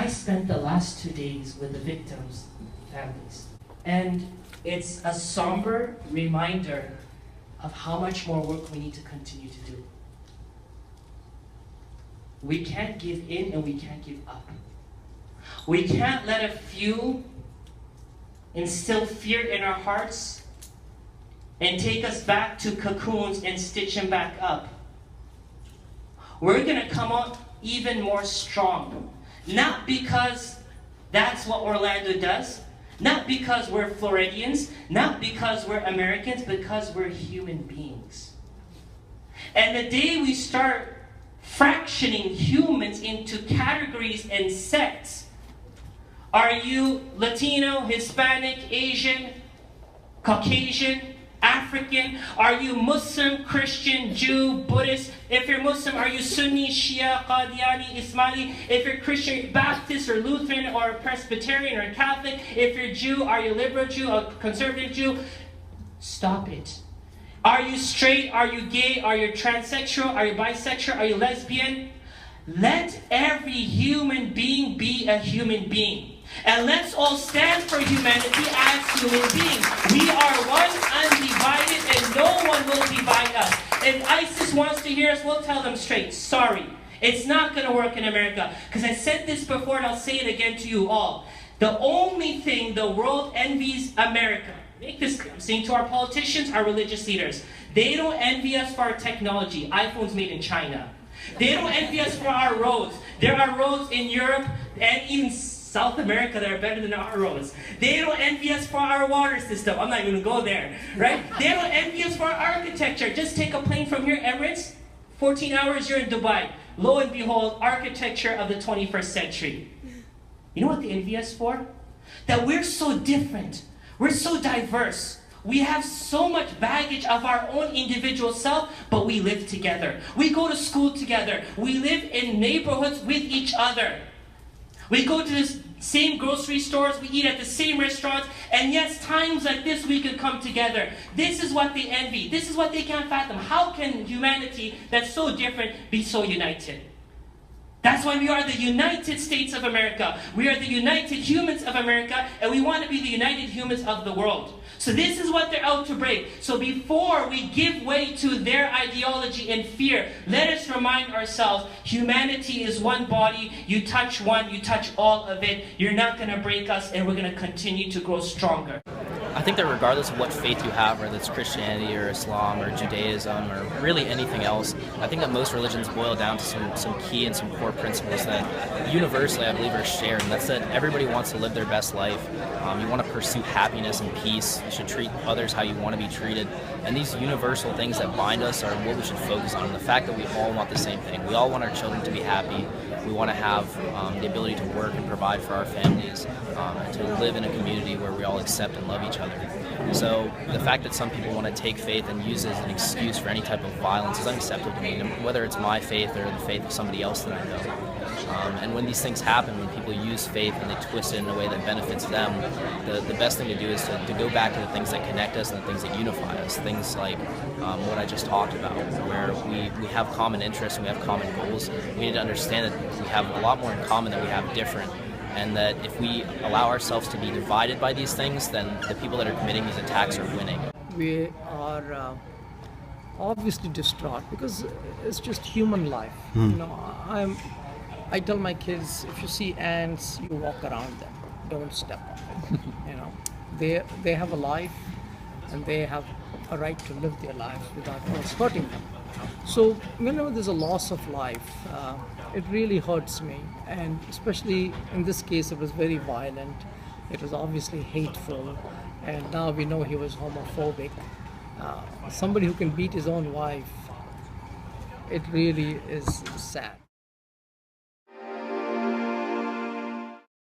I spent the last 2 days with the victims' families. And it's a somber reminder of how much more work we need to continue to do. We can't give in and we can't give up. We can't let a few instill fear in our hearts and take us back to cocoons and stitch them back up. We're going to come out even more strong. Not because that's what Orlando does, not because we're Floridians, not because we're Americans, because we're human beings. And the day we start fractioning humans into categories and sects, are you Latino, Hispanic, Asian, Caucasian, African? Are you Muslim, Christian, Jew, Buddhist? If you're Muslim, are you Sunni, Shia, Qadiani, Ismaili? If you're Christian, Baptist or Lutheran or Presbyterian or Catholic? If you're Jew, are you liberal Jew or conservative Jew? Stop it. Are you straight? Are you gay? Are you transsexual? Are you bisexual? Are you lesbian? Let every human being be a human being. And let's all stand for humanity as human beings. We are one, undivided, and no one will divide us. If ISIS wants to hear us, we'll tell them straight, sorry. It's not going to work in America. Because I said this before and I'll say it again to you all. The only thing the world envies America, make this clear, I'm saying to our politicians, our religious leaders, they don't envy us for our technology. iPhones made in China. They don't envy us for our roads. There are roads in Europe and even South America that are better than our roads. They don't envy us for our water system. I'm not even going to go there, right? They don't envy us for our architecture. Just take a plane from here, Emirates, 14 hours, you're in Dubai. Lo and behold, architecture of the 21st century. You know what they envy us for? That we're so different. We're so diverse. We have so much baggage of our own individual self, but we live together. We go to school together. We live in neighborhoods with each other. We go to the same grocery stores, we eat at the same restaurants, and yes, times like this we could come together. This is what they envy. This is what they can't fathom. How can humanity that's so different be so united? That's why we are the United States of America. We are the United Humans of America, and we want to be the United Humans of the world. So this is what they're out to break. So before we give way to their ideology and fear, let us remind ourselves, humanity is one body. You touch one, you touch all of it. You're not going to break us, and we're going to continue to grow stronger. I think that regardless of what faith you have, whether it's Christianity or Islam or Judaism or really anything else, I think that most religions boil down to some key and some core principles that universally I believe are shared, and that's that everybody wants to live their best life. You want to pursue happiness and peace. You should treat others how you want to be treated. And these universal things that bind us are what we should focus on. And the fact that we all want the same thing. We all want our children to be happy. We want to have the ability to work and provide for our families, and to live in a community where we all accept and love each other. So the fact that some people want to take faith and use it as an excuse for any type of violence is unacceptable to me, whether it's my faith or the faith of somebody else that I know. And when these things happen, when people use faith and they twist it in a way that benefits them, the best thing to do is to go back to the things that connect us and the things that unify us. Things like what I just talked about, where we have common interests and we have common goals. We need to understand that we have a lot more in common than we have different. And that if we allow ourselves to be divided by these things, then the people that are committing these attacks are winning. We are obviously distraught because it's just human life. You know, I tell my kids, if you see ants, you walk around them. Don't step on them. You know, they have a life, and they have a right to live their lives without us hurting them. So whenever there's a loss of life, it really hurts me, and especially in this case, it was very violent. It was obviously hateful, and now we know he was homophobic. Somebody who can beat his own wife, it really is sad.